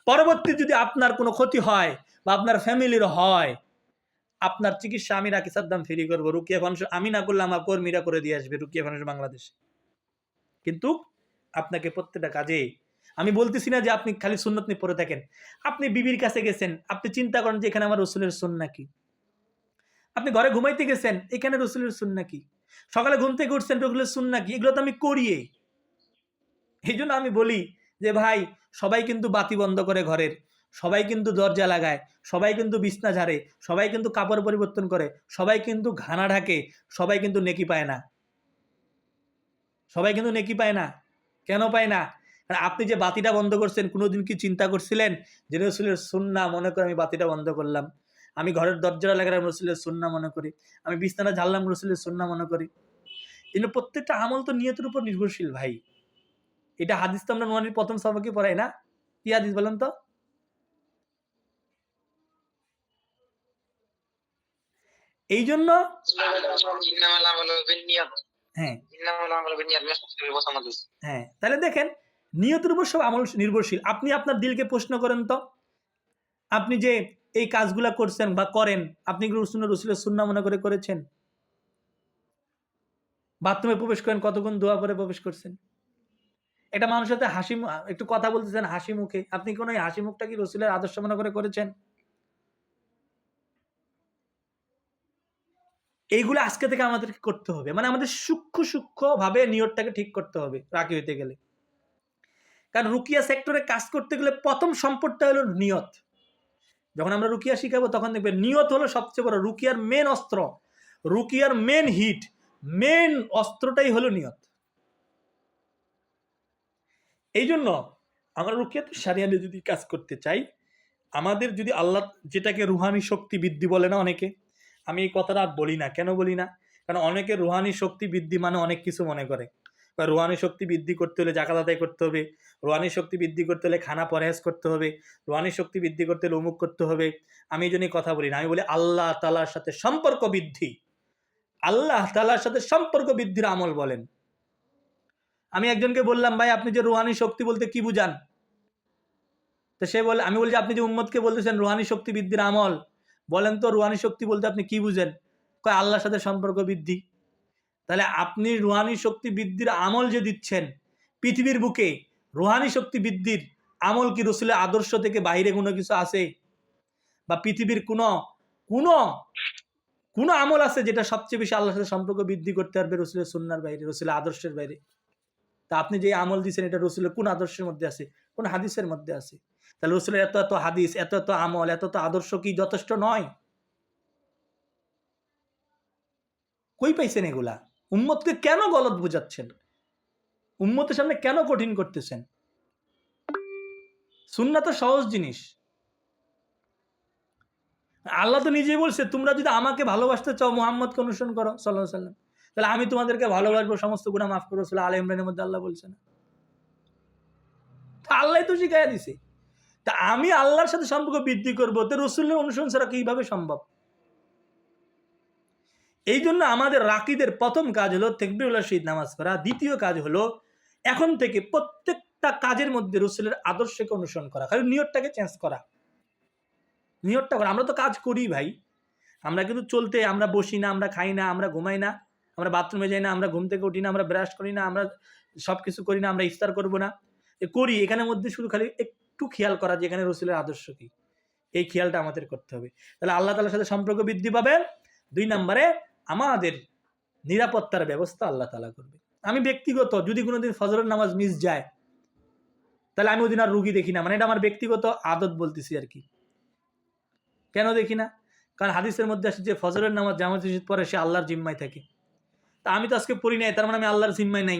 পরবর্তী যদি আপনার কোনো ক্ষতি হয় বা আপনার ফ্যামিলির হয়, আপনার চিকিৎসা আমি রাকি সাদ্দাম ফ্রি করবো। রুকিয়া ফাউন্ডেশন আমি না করলে আমার কর্মীরা করে দিয়ে আসবে, রুকিয়া ফাউন্ডেশন বাংলাদেশে। কিন্তু আপনাকে প্রত্যেকটা কাজে, আমি বলতেছি না যে আপনি খালি সুন্নত নিয়ে পড়ে থাকেন। আপনি বিবির কাছে গেছেন, আপনি চিন্তা করেন যে এখানে আমার রসুলের সুন্নাহ কি। আপনি ঘরে ঘুমাইতে গেছেন, এখানে রসুলের সুন্নাহ কি। সকালে ঘুম থেকে উঠছেন, রসুলের সুন্নাহ কি। এগুলো তো আমি করিয়ে। এই জন্য আমি বলি যে ভাই, সবাই কিন্তু বাতি বন্ধ করে ঘরের, সবাই কিন্তু দরজা লাগায়, সবাই কিন্তু বিছনা ঝাড়ে, সবাই কিন্তু কাপড় পরিবর্তন করে, সবাই কিন্তু ঘানা ঢাকে, সবাই কিন্তু নেকি পায় না। সবাই কিন্তু নেকি পায় না। কেন পায় না? কারণ আপনি যে বাতিটা বন্ধ করছেন, কোনোদিন কি চিন্তা করছিলেন যে রসুলের সুন্নাহ মনে করে আমি বাতিটা বন্ধ করলাম, আমি ঘরের দরজা লাগালাম রসুলের সুন্নাহ মনে করি, আমি বিছনাটা ঝাড়লাম রসুলের সুন্নাহ মনে করি। কিন্তু প্রত্যেকটা আমল তো নিয়তের উপর নির্ভরশীল ভাই। এটা হাদিস তো আমরা নুয়ানির প্রথম সবকে পড়াই না? কি হাদিস বলেন তো? এই জন্য হ্যাঁ হ্যাঁ, তাহলে দেখেন নিয়তের উপর সব আমল নির্ভরশীল। আপনি আপনার দিলকে প্রশ্ন করেন তো, আপনি যে এই কাজগুলা করছেন বা করেন, আপনি কি রসুলের সুন্নাহ মনে করে করেছেন? বাথরুমে প্রবেশ করেন, কতক্ষণ দোয়া করে প্রবেশ করছেন? একটা মানুষের সাথে একটু কথা বলতেছেন হাসি মুখে, আপনি কোন এই হাসি মুখটা কি রসুলের আদর্শ মনে করে করেছেন? এইগুলো আজকে থেকে আমাদেরকে করতে হবে। মানে আমাদের সূক্ষ্ম সূক্ষ্ম ভাবে নিয়তটাকে ঠিক করতে হবে রাকি হইতে গেলে। কারণ রুকিয়া সেক্টরে কাজ করতে গেলে প্রথম সম্পদটা হলো নিয়ত। যখন আমরা রুকিয়া শিখাবো তখন দেখবেন নিয়ত হলো সবচেয়ে বড় রুকিয়ার মেন অস্ত্র, রুকিয়ার মেন হিট, মেন অস্ত্রটাই হলো নিয়ত। এই জন্য আমরা রুকিয়াত শারিয়াতে যদি কাজ করতে চাই, আমাদের যদি আল্লাহ, যেটাকে রুহানি শক্তি বৃদ্ধি বলে না অনেকে, আমি এই কথাটা আর বলি না। কেন বলি না? কারণ অনেকে রুহানি শক্তি বৃদ্ধি মানে অনেক কিছু মনে করে। রুহানি শক্তি বৃদ্ধি করতে হলে জাকাত আদায় করতে হবে, রুহানি শক্তি বৃদ্ধি করতে হলে খানা পরহেজ করতে হবে, রুহানি শক্তি বৃদ্ধি করতে হলে অমুক করতে হবে। আমি এই জন্যই কথা বলি না। আমি বলি আল্লাহ তাআলার সাথে সম্পর্ক বৃদ্ধি, আল্লাহ তাআলার সাথে সম্পর্ক বৃদ্ধির আমল বলেন। আমি একজনকে বললাম, ভাই আপনি যে রুহানি শক্তি বলতে কি বুঝান? তো সে বলে, আমি বলছি আপনি যে উম্মতকে বলতেছেন রুহানি শক্তি বৃদ্ধির আমল, বলেন তো রুহানি শক্তি বলতে আপনি কি বুঝেন? কয় আল্লাহর সাথে সম্পর্ক বৃদ্ধি। তাহলে আপনি রুহানি শক্তি বৃদ্ধির আমল যে দিচ্ছেন, পৃথিবীর বুকে রুহানি শক্তি বৃদ্ধির আমল কি রসুলের আদর্শ থেকে বাইরে কোনো কিছু আছে? বা পৃথিবীর কোনো কোনো কোনো আমল আছে যেটা সবচেয়ে বেশি আল্লাহর সাথে সম্পর্ক বৃদ্ধি করতে পারবে রসুলের সুন্নাহর বাইরে, রসুলের আদর্শের বাইরে? তা আপনি যে আমল দিচ্ছেন এটা রসুলের কোন আদর্শের মধ্যে আছে? কোন হাদিসের মধ্যে আছে? তাহলে রসুলের এত এত হাদিস, এত এত আমল, এত এত আদর্শ কি যথেষ্ট নয়? কই পাইছেন এগুলা? উম্মতকে কেন গলত বুঝাচ্ছেন? উম্মতের সামনে কেন কঠিন করতেছেন? সুন্নাহ তো সহজ জিনিস। আল্লাহ তো নিজেই বলছে, তোমরা যদি আমাকে ভালোবাসতে চাও মুহাম্মদকে অনুসরণ করো সাল্লাল্লাহু আলাইহি ওয়াসাল্লাম, তাহলে আমি তোমাদেরকে ভালোবাসবো, সমস্ত গুনাহ মাফ করবো। সূরা আলে ইমরানের মধ্যে আল্লাহ বলছেন। আল্লাহ তো শিখাইয়া দিছে। তা আমি আল্লাহর সাথে সম্পর্ক বৃদ্ধি করবো, তো রসুলের অনুসরণ ছাড়া কিভাবে সম্ভব? এই জন্য আমাদের রাকিদের প্রথম কাজ হলো তাকবীরুল্লাহ সহিত নামাজ পড়া, দ্বিতীয় কাজ হলো এখন থেকে প্রত্যেকটা কাজের মধ্যে রসুলের আদর্শকে অনুসরণ করা, খালি নিয়তটাকে চেঞ্জ করা, নিয়তটা করা। আমরা তো কাজ করি ভাই, আমরা কিন্তু চলতে, আমরা বসি না, আমরা খাই না, আমরা ঘুমাই না, আমরা বাথরুমে যাই না, আমরা ঘুম থেকে উঠি না, আমরা ব্রাশ করি না, আমরা সব কিছু করি না, আমরা ইফতার করবো না, করি। এখানের মধ্যে শুধু খালি একটু খেয়াল করা যে এখানে রসুলের আদর্শ কি, এই খেয়ালটা আমাদের করতে হবে। তাহলে আল্লাহ তাআলার সাথে সম্পর্ক বৃদ্ধি পাবে। 2 নম্বরে আমাদের নিরাপত্তার ব্যবস্থা আল্লাহ তাআলা করবে। আমি ব্যক্তিগত যদি কোনোদিন ফজরের নামাজ মিস যায়, তাহলে আমি ওদিন আর রুগী দেখি না, মানে এটা আমার ব্যক্তিগত আদত বলতেছি আর কি। কেন দেখি না? কারণ হাদিসের মধ্যে আসে যে ফজরের নামাজ জামাত মসজিদ পড়ে সে আল্লাহর জিম্মায় থাকে। তা আমি তো আজকে পড়ি নাই, তার মানে আমি আল্লাহর জিম্মায় নাই।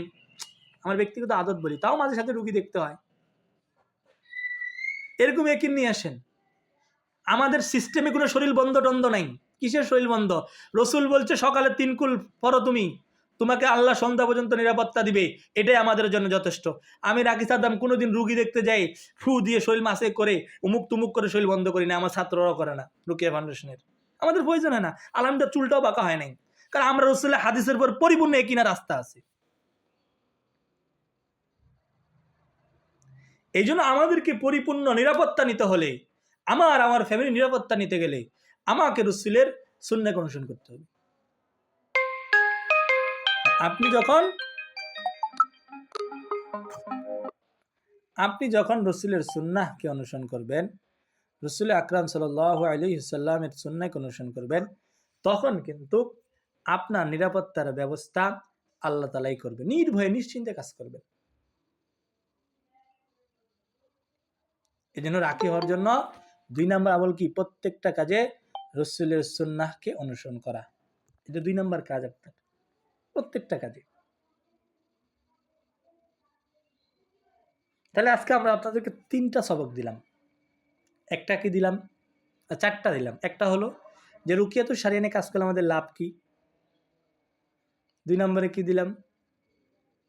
আমার ব্যক্তিগত আদত বলি, তাও মাঝে সাথে রুগী দেখতে হয়। এরকম একিন নিয়ে আসেন। আমাদের সিস্টেমে কোনো শরীর বন্ধ টন্ধ নাই। কিসের শরীর বন্ধ? রসুল বলছে সকালে 3 কুল পড়ো তুমি, তোমাকে আল্লাহ সন্ধ্যা পর্যন্ত নিরাপত্তা দিবে, এটাই আমাদের জন্য যথেষ্ট। আমি রাকি সাদ্দাম কোনোদিন রুগী দেখতে যাই ফু দিয়ে শরীর মাসে করে উমুক তুমুক করে শরীর বন্ধ করি না, আমার ছাত্ররাও করে না রুকিয়া ফাউন্ডেশনের। আমাদের প্রয়োজন হয় না, আলহামদুলিল্লাহ চুলটাও বাঁকা হয় নাই, কারণ আমরা রসুলের হাদিসের পর পরিপূর্ণ একিনা রাস্তা আছে। এই জন্য আমাদেরকে পরিপূর্ণ নিরাপত্তা নিতে হলে, আমার ফ্যামিলি নিরাপত্তা নিতে গেলে আমাকে রসুলের সুন্নাহকে অনুসরণ করতে হবে। আপনি যখন রসুলের সুন্নাহকে অনুসরণ করবেন, রসুল আকরাম সাল্লাল্লাহু আলাইহি ওয়াসাল্লামের সুন্নাহকে অনুসরণ করবেন, তখন কিন্তু আপনার নিরাপত্তার ব্যবস্থা আল্লাহ তাআলাই করবে। নির্ভয়ে নিশ্চিন্তে কাজ করবেন। এই জন্য রাখি হওয়ার জন্য 2 নম্বর আমল কি? প্রত্যেকটা কাজে রসুলের সুন্নাহকে অনুসরণ করা। এটা 2 নম্বর কাজ আপনার, প্রত্যেকটা কাজে। তাহলে আজকে আমরা আপনাদেরকে 3টা সবক দিলাম। একটা কি দিলাম? 4টা দিলাম। একটা হলো যে রুকিয়াতুশ শারিয়া নিয়ে কাজ করলে আমাদের লাভ কি। 2 নম্বরে কি দিলাম?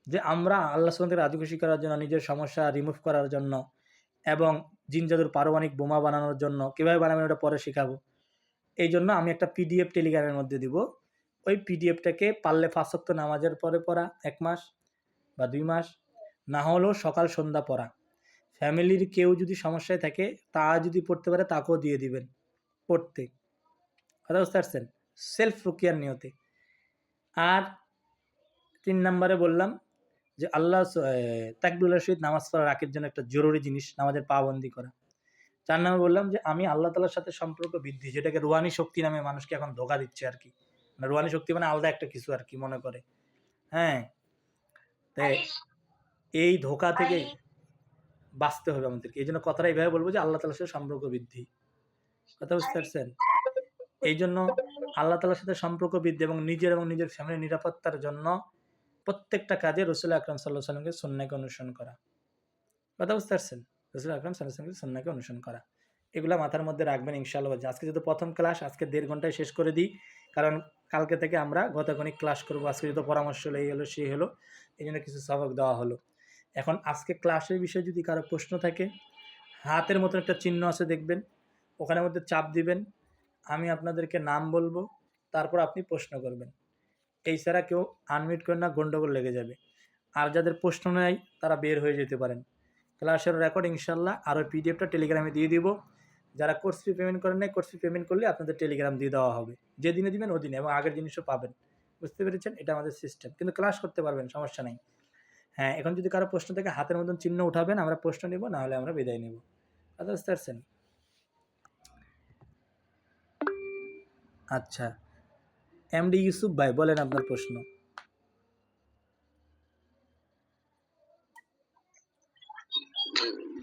যে আমরা আল্লাহ সুবহানাহু ওয়া তাআলাকে রাজি খুশি করার জন্য, নিজের সমস্যা রিমুভ করার জন্য এবং জিন জাদুর পারমাণবিক বোমা বানানোর জন্য কীভাবে বানাবেন ওটা পরে শেখাবো। এই জন্য আমি একটা পিডিএফ টেলিগ্রামের মধ্যে দিব। ওই পিডিএফটাকে পারলে 5 ওয়াক্ত নামাজের পরে পড়া 1 মাস বা 2 মাস, না হলেও সকাল সন্ধ্যা পড়া। ফ্যামিলির কেউ যদি সমস্যায় থাকে তা যদি পড়তে পারে তাকেও দিয়ে দিবেন পড়তে। কথা বুঝতে পারছেন? সেলফ রুকিয়ার নিয়তে। আর 3 নম্বরে বললাম যে আল্লাহ তাকবীরুল্লাহ সহিত নামাজ পড়া রাখির জন্য একটা জরুরি জিনিস, নামাজের পাবন্দি করা। 4 নম্বরে বললাম যে আমি আল্লাহ তাআলার সাথে সম্পর্ক বৃদ্ধি, যেটাকে রুহানি শক্তি নামে মানুষকে এখন ধোঁকা দিচ্ছে আর কি। মানে রুহানি শক্তি মানে আলাদা একটা কিছু আর কি মনে করে। হ্যাঁ, তাই এই ধোঁকা থেকে বাঁচতে হবে আমাদেরকে। এই জন্য কথাটা এইভাবে বলবো যে আল্লাহ তাআলার সাথে সম্পর্ক বৃদ্ধি। কথা বুঝতে পারছেন? এই জন্য আল্লাহ তাআলার সাথে সম্পর্ক বৃদ্ধি এবং নিজের ফ্যামিলির নিরাপত্তার জন্য প্রত্যেকটা কাজে রাসূল আকরাম সাল্লাল্লাহু আলাইহি ওয়াসাল্লামকে সুন্নাহকে অনুসরণ করা। কথা বুঝতে পারছেন? রাসূল আকরাম সাল্লাল্লাহু আলাইহি ওয়াসাল্লামের সুন্নাহকে অনুসরণ করা। এগুলা মাথার মধ্যে রাখবেন ইনশাআল্লাহ। আজকে যেহেতু প্রথম ক্লাস, আজকে 1.5 ঘন্টায় শেষ করে দিই। কারণ কালকে থেকে আমরা গতাগণিক ক্লাস করব। আজকে যেহেতু পরামর্শ হলো, এই হলো, সেই হলো। এইজন্য কিছু সবক দেওয়া হলো। এখন আজকে ক্লাসের বিষয়ে যদি কারো প্রশ্ন থাকে, হাতের মতন একটা চিহ্ন আছে দেখবেন, ওখানের মধ্যে চাপ দিবেন। আমি আপনাদেরকে নাম বলবো, তারপর আপনি প্রশ্ন করবেন। এই ছাড়া কেউ আনমিউট করেন না, গন্ডগোল লেগে যাবে। আর যাদের প্রশ্ন নেই তারা বের হয়ে যেতে পারেন। ক্লাসের রেকর্ড ইনশাআল্লাহ আর ওই পিডিএফটা টেলিগ্রামে দিয়ে দিব। যারা কোর্স ফি পেমেন্ট করেন নাই, কোর্স ফি পেমেন্ট করলে আপনাদের টেলিগ্রাম দিয়ে দেওয়া হবে। যেদিনে দিবেন ওদিনে, এবং আগের জিনিসও পাবেন। বুঝতে পেরেছেন? এটা আমাদের সিস্টেম। কিন্তু ক্লাস করতে পারবেন, সমস্যা নেই। হ্যাঁ, এখন যদি কারো প্রশ্ন থাকে হাতের মতন চিহ্ন উঠাবেন, আমরা প্রশ্ন নিব, না হলে আমরা বিদায় নিব। কথা বুঝতে পারছেন? আচ্ছা, এমডি ইউসুফ ভাই বলেন আপনার প্রশ্ন।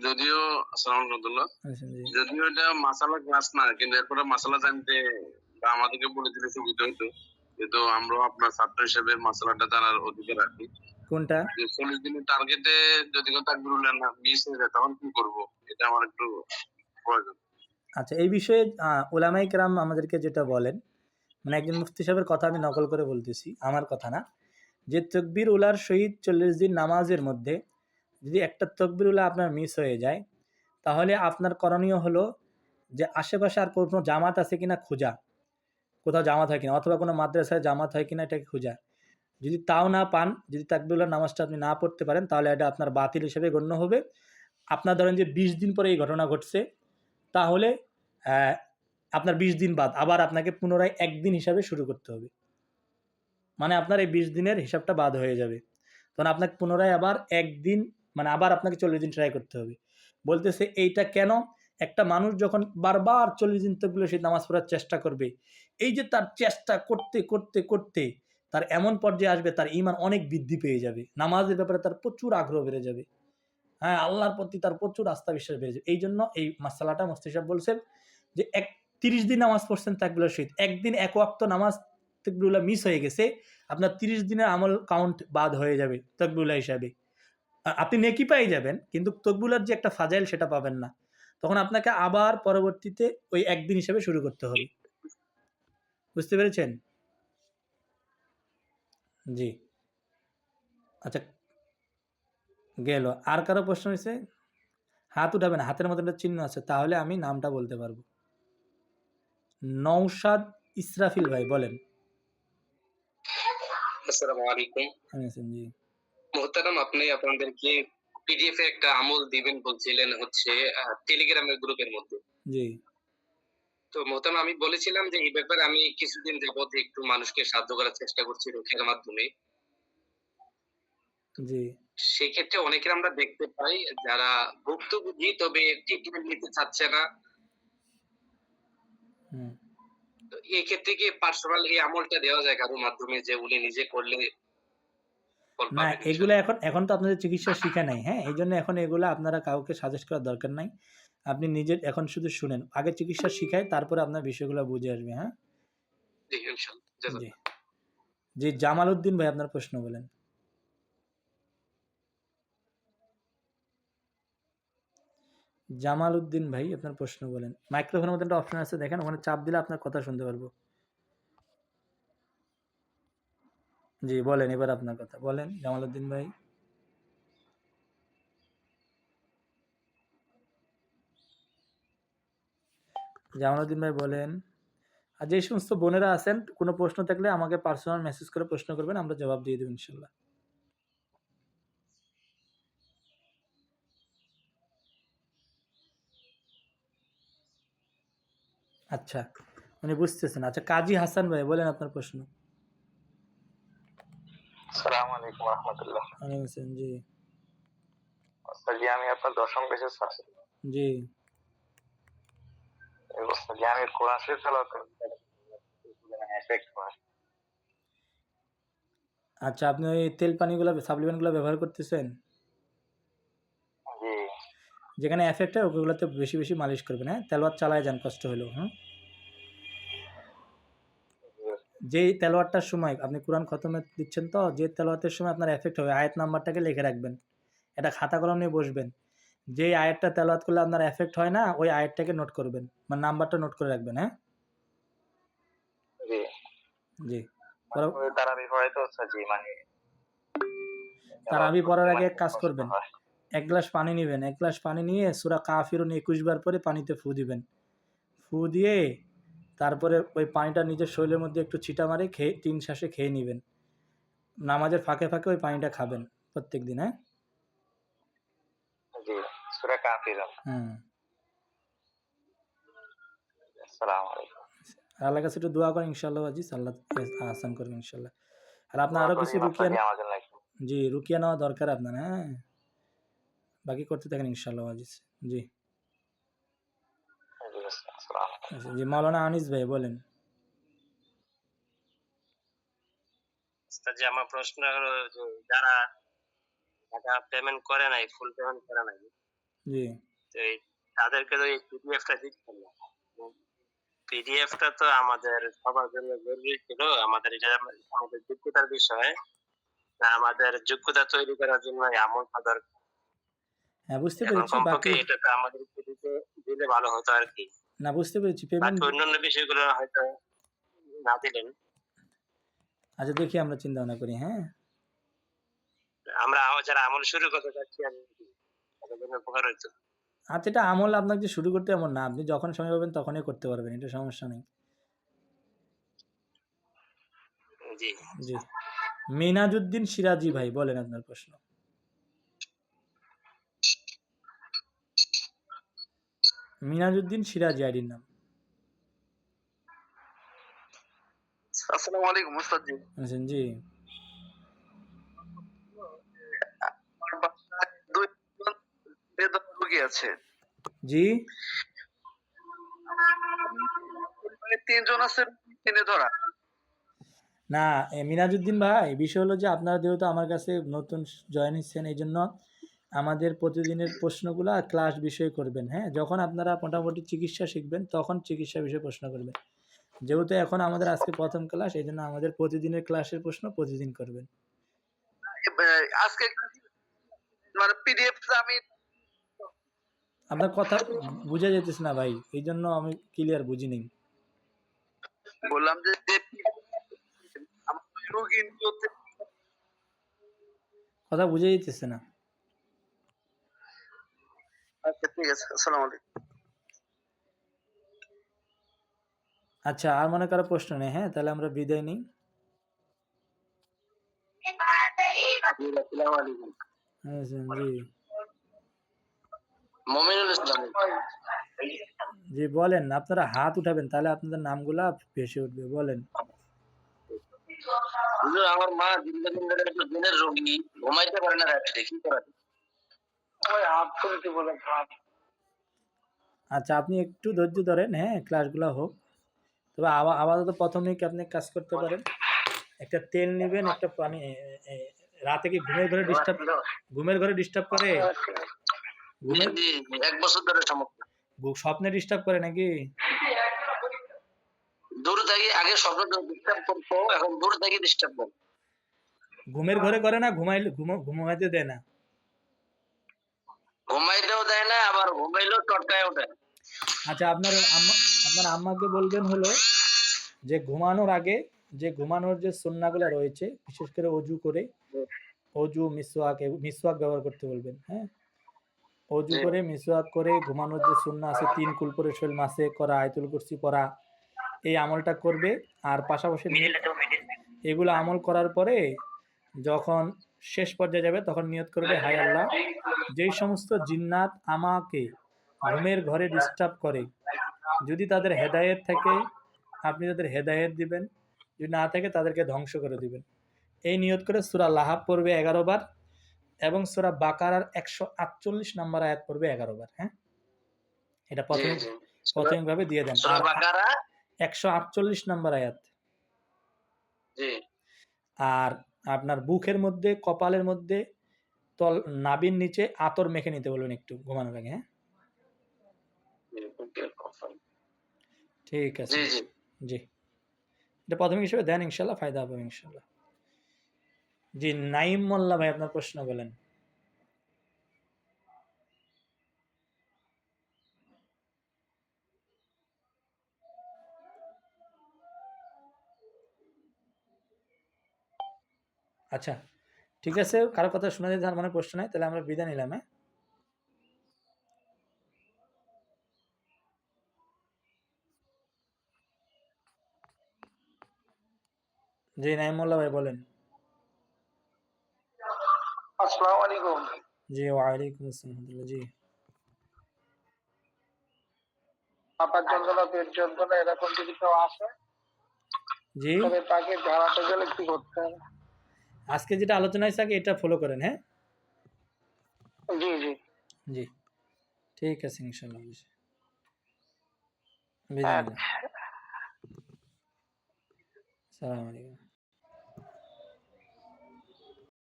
যদিও আসসালামু আলাইকুম, আচ্ছা, জি। যদিও এটা মাসালা ক্লাস না, কিন্তু এরপরে মাসালা জানতে বা আমাদেরকে বলে দিলে সুবিধা হইতো, যেহেতু আমরাও আপনার ছাত্র হিসেবে মাসালাটা জানার অধিকার রাখি। কোনটা? যে 40 দিনের টার্গেটে যদি কেউ তাকবীরুল্লাহ না মিস হয়ে যায় তখন কি করব, এটা আমার একটু প্রয়োজন। আচ্ছা, এই বিষয়ে উলামায়ে কেরাম আমাদেরকে যেটা বলেন, মানে একজন মুফতি সাহেবের কথা আমি নকল করে বলতেছি, আমার কথা না, যে তকবীর উলার সহিত 40 দিন নামাজের মধ্যে যদি একটা তকবীর উলা আপনার মিস হয়ে যায়, তাহলে আপনার করণীয় হলো যে আশেপাশে আর কোনো জামাত আছে কিনা খোঁজা। কোথাও জামাত হয় কিনা, অথবা কোনো মাদ্রাসায় জামাত হয় কিনা এটাকে খোঁজা। যদি তাও না পান, যদি তাকবীরুল্লাহ নামাজটা আপনি না পড়তে পারেন, তাহলে এটা আপনার বাতিল হিসেবে গণ্য হবে। আপনার ধরেন যে 20 দিন পরে এই ঘটনা ঘটছে, তাহলে আপনার 20 দিন বাদ আবার আপনাকে পুনরায় একদিন হিসাবে শুরু করতে হবে। মানে আপনার এই 20 দিনের হিসাবটা বাদ হয়ে যাবে। তখন আপনাকে পুনরায় আবার একদিন, মানে আবার আপনাকে 40 দিন ট্রাই করতে হবে। বলতেছে এইটা কেন? একটা মানুষ যখন বারবার 40 দিন তকবীরুল্লাহ শহীদ নামাজ পড়ার চেষ্টা করবে, এই যে তার চেষ্টা করতে করতে করতে তার এমন পর্যায়ে আসবে, তার ঈমান অনেক বৃদ্ধি পেয়ে যাবে, নামাজের ব্যাপারে তার প্রচুর আগ্রহ বেড়ে যাবে, হ্যাঁ, আল্লাহর প্রতি তার প্রচুর আস্থা বিশ্বাস বেড়ে যাবে। এই জন্য এই মাসালাটা মুফতি সাহেব বলছেন যে 30 দিন নামাজ পড়ছেন তাকবীরুল্লাহ শহীদ, একদিন এক ওয়াক্ত নামাজ তাকবীরুল্লাহ মিস হয়ে গেছে, আপনার 30 দিনের আমল কাউন্ট বাদ হয়ে যাবে তাকবীরুল্লাহ হিসাবে। আপনি নেকি পাই যাবেন, কিন্তু তাকবীরুল্লাহর যে একটা ফাজাইল সেটা পাবেন না। তখন আপনাকে আবার পরবর্তীতে ওই একদিন হিসেবে শুরু করতে হবে। বুঝতে পেরেছেন? জি। আচ্ছা, গেল। আর কারো প্রশ্ন হয়েছে? হাত উঠাবেন, হাতের মতো একটা চিহ্ন আছে, তাহলে আমি নামটা বলতে পারবো। নওশাদ ইসরাফিল ভাই বলেন। আসসালামু আলাইকুম। জি মোহতারাম, আপনি আপনাদেরকে পিডিএফ এ একটা আমল দিবেন বলছিলেন হচ্ছে টেলিগ্রামের গ্রুপের মধ্যে। জি তো মোহতারাম, আমি বলেছিলাম যে এই ব্যাপারে আমি কিছুদিন যাবত একটু মানুষকে সাহায্য করার চেষ্টা করছি রুকিয়ার মাধ্যমে। জি সেক্ষেত্রে অনেকের আমরা দেখতে পাই যারা ভুক্তভোগী তবে ট্রিটমেন্ট নিতে চাচ্ছে না। হুম। তো এই ক্ষেত্রে কি পার্সোনাল এই আমলটা দেওয়া যায় কারোর মাধ্যমে যে উনি নিজে করলে ফল না, পাবেন এগুলো ইনশাআল্লাহ? এখন তো আপনাদের চিকিৎসা শিখা নাই, হ্যাঁ, এই জন্য এখন এগুলো আপনারা কাউকে সাজেস্ট করার দরকার নাই। আপনি নিজের এখন শুধু শুনেন, আগে চিকিৎসা শিখায়, তারপরে আপনার বিষয়গুলো বুঝে আসবে। হ্যাঁ, জি ইনশাআল্লাহ। জি জাযাকাল্লাহ। জি। জামাল উদ্দিন ভাই আপনার প্রশ্ন বলেন। জামাল উদ্দিন ভাই আপনার প্রশ্ন বলেন। মাইক্রোফোনের মধ্যে একটা অপশন আছে দেখেন, ওখানে চাপ দিলে আপনার কথা শুনতে পারবো। জি বলেন, এবার আপনার কথা বলেন জামাল উদ্দিন ভাই। জামাল উদ্দিন ভাই বলেন। আর যে সমস্ত বোনেরা আছেন, কোনো প্রশ্ন থাকলে আমাকে পার্সোনাল মেসেজ করে প্রশ্ন করবেন, আমরা জবাব দিয়ে দেবো ইনশাল্লাহ। আচ্ছা, উনি বুঝতেছেন। আচ্ছা, কাজী হাসান ভাই বলেন আপনার প্রশ্ন। আসসালামু আলাইকুম রহমতুল্লাহ। ওয়ালাইকুম আসসালাম। জি ওস্তাদ জি, আমি আপনার দশম বেঁচে ছাত্র। জি ওস্তাদ জি, আমি কোরআন শরীফ তেলাওয়াত করি, এফেক্ট হয়। আচ্ছা, আপনি ওই তেল পানিগুলো সাপ্লিমেন্টগুলো ব্যবহার করতেছেন? জি যেখানে এফেক্ট হয় ওগুলোতে বেশি বেশি মালিশ করবেন, হ্যাঁ, তেলোয়ার চালায় যান কষ্ট হলেও। হ্যাঁ, যেই তেলোয়ারটার সময় আপনি কোরআন খতমে দিচ্ছেন, তো যে তেলোয়াতের সময় আপনার এফেক্ট হবে, আয়াত নাম্বারটাকে লিখে রাখবেন, এটা খাতা কলম নিয়ে বসবেন। যেই আয়াতটা তেলাওয়াত করলে আপনার এফেক্ট হয় না, ওই আয়াতটাকে নোট করবেন, মানে নাম্বারটা নোট করে রাখবেন। হ্যাঁ, জি জি। ওই তারাবি পড়াই তো ওস্তাদ জি, মানে তারাবি পড়ার আগে মানে এক কাজ কষ্ট করবেন, হয়। এক গ্লাস পানি নেবেন, এক গ্লাস পানি নিয়ে সূরা কাফিরুন 21 বার পরে পানিতে ফু দিবেন। ফু দিয়ে তারপরে ওই পানিটা নিজের শরীরের মধ্যে একটু ছিটা মারে খেয়ে 3 শ্বাসে খেয়ে নেবেন। নামাজের ফাঁকে ফাঁকে ওই পানিটা খাবেন প্রত্যেক দিন। হ্যাঁ, জি, সূরা কাফিরুন। হুম। আসসালামু আলাইকুম। আর আল্লাহর কাছে একটু দোয়া করেন, ইনশাআল্লাহ আজিজ আল্লাহ আসান করবেন ইনশাআল্লাহ। আর আপনার দোয়া আরও করি কিছু ওস্তাদ রুকিয়া, জি আমার জন্য একটু। জি রুকিয়া নেওয়া দরকার আপনার। হ্যাঁ, বাকি করতে থাকেন ইনশাআল্লাহ আজিজ। জি জি ওস্তাদ, আসসালামু আলাইকুম। আচ্ছা, জি মাওলানা আনিস ভাই বলেন। ওস্তাদ জি, আমার প্রশ্ন হলো যে যারা টাকা পেমেন্ট করে নাই, ফুল পেমেন্ট করে নাই, জি তো তাদেরকে তো এই পিডিএফটা দিচ্ছেন না। পিডিএফটা তো আমাদের সবার জন্য জরুরি ছিল। আমাদের এটা আমাদের যোগ্যতার বিষয়, না আমাদের যোগ্যতা তৈরি করার জন্য এই আমলটা দরকার। হ্যাঁ, বুঝতে এখন পেরেছি। কমপক্ষে বাকি এটা তো আমাদের দিলে ভালো হতো আর কি। না, বুঝতে পেরেছি পেমেন্ট। বাকি অন্যান্য বিষয়গুলো হয়তো না দিলেন। আচ্ছা, দেখি আমরা চিন্তা ভাবনা করি। হ্যাঁ, আমরা যারা আমল শুরু করতে চাচ্ছি আর কি, তাদের জন্য উপকার হইতো। আচ্ছা, এটা আমল আপনাকে যে শুরু করতে এমন না, আপনি যখন সময় পাবেন তখনই করতে পারবেন, এটা সমস্যা নেই। জি। জি। মিনাজউদ্দিন সিরাজি ভাই বলেন আপনার প্রশ্ন। মিনাজউদ্দিন সিরাজি আইডির নাম। আসসালামু আলাইকুম ওস্তাদ জি। আছেন জি। আমার বাসায় ২ জন বেদনা রোগী আছে। জি? পরিবারে ৩ জন আছে টেনে ধরা। না, মিনাজউদ্দিন ভাই বিষয় হলো যে আপনারা যেহেতু আমার কাছে নতুন জয়েন হচ্ছেন এই জন্য আমাদের প্রতিদিনের প্রশ্নগুলা ক্লাস বিষয়ে করবেন, হ্যাঁ? যখন আপনারা মোটামুটি চিকিৎসা শিখবেন তখন চিকিৎসা বিষয়ে প্রশ্ন করবেন। যেহেতু এখন আমাদের আজকে প্রথম ক্লাস এই জন্য আমাদের প্রতিদিনের ক্লাসের প্রশ্ন প্রতিদিন করবেন। আজকে মানে পিডিএফ আমি আপনার কথা বুঝা যেতেছে না ভাই, এই জন্য আমি ক্লিয়ার বুঝি নেই। বললাম যে আমার রোগী নিয়তে কথা বুঝা যেতেছে না। আচ্ছা ঠিক আছে। আসসালামু আলাইকুম। আচ্ছা, আর মনে কারো প্রশ্ন নেই, হ্যাঁ? তাহলে আমরা বিদায় নিই। আসসালামু আলাইকুম। আচ্ছা, জি। মমিনুল ইসলাম। জি বলেন, আপনারা হাত উঠাবেন তাহলে আপনাদের নামগুলা ভেসে উঠবে, বলেন। হুজুর, আমার মা দীর্ঘদিন ধরে একটু দিনের রোগী, ঘুমাইতে পারে না রাত্রে, কি করা যায়? ওই হাত তুলতে বলেন হাত। আচ্ছা, আপনি একটু ধৈর্য ধরেন, হ্যাঁ? ক্লাসগুলো হোক। তবে আপাতত প্রথমেই কি আপনি কাজ করতে পারেন, একটা তেল নেবেন, একটা পানি। রাতে কি ঘুমের ঘরে ডিস্টার্ব করে? ঘুমের জি, ১ বছর ধরে সমস্যা। স্বপ্নে ডিস্টার্ব করে নাকি? দূর থেকে আগে স্বপ্ন ডিস্টার্ব করতো, এখন দূর থেকে ডিস্টার্ব করে। ঘুমের ঘরে করে না, ঘুমাইতে দেয় না? ঘুমাইতেও দেয় না, আবার ঘুমাইলেও টটকায়ও দেয়। আচ্ছা, আপনার আম্মাকে বলবেন হলো যে ঘুমানোর আগে যে ঘুমানোর যে সুন্নাহগুলো রয়েছে বিশেষ করে অজু করে, অজু মিসওয়াক ব্যবহার করতে বলবেন, হ্যাঁ? অজু করে মিসওয়াক করে ঘুমানোর যে সুন্নাহ আছে ৩ কুলপরে শৈল মাসে করা, আয়াতুল কুরসি পড়া, এই আমলটা করবে। আর পাশাপাশি এগুলো আমল করার পরে যখন শেষ পর্যায়ে যাবে তখন নিয়ত করবে, হায় আল্লাহ, যেই সমস্ত জিন্নাত আমাকে ঘুমের ঘরে ডিস্টার্ব করে, যদি তাদের হেদায়েত থাকে আপনি তাদের হেদায়েত দিবেন, যদি না থাকে তাদেরকে ধ্বংস করে দিবেন। এই নিয়ত করে সূরা লাহাব পড়বে 11 বার এবং সূরা বাকারার 148 নম্বর আয়াত পড়বে 11 বার, হ্যাঁ? এটা প্রাথমিকভাবে দিয়ে দেন। সূরা আর বাকারা 148 নম্বর আয়াত। জি। আর আপনার বুকের মধ্যে, কপালের মধ্যে, নাভির নিচে আতর মেখে নিতে বলবেন একটু ঘুমানোর আগে, হ্যাঁ? ঠিক আছে। জি, জি। জি, এটা প্রাথমিক হিসেবে দেন, ইনশাল্লাহ ফায়দা হবে ইনশাল্লাহ। জি, নাইম মোল্লা ভাই আপনার প্রশ্ন বলেন। আচ্ছা, ঠিক আছে, কারো কথা শোনা যেতে আর মানে প্রশ্ন নাই, তাহলে আমরা বিদায় নিলাম, হ্যাঁ? জি, নাইম মোল্লা ভাই বলেন। আসসালামু আলাইকুম। জি, ওয়ালাইকুম আসসালাম। জি। মাথার যন্ত্রণা, পেট যন্ত্রণা এরকম যদি কেউ আসে জি, তবে তাকে ঝাড়াতে গেলে কি করতে হবে? আজকে যেটা আলোচনা হয়েছে আগে এটা ফলো করেন, হ্যাঁ? জি জি। জি, ঠিক আছে ইনশাল্লাহ। বিদায় নিলাম। আচ্ছা। আসসালামু আলাইকুম।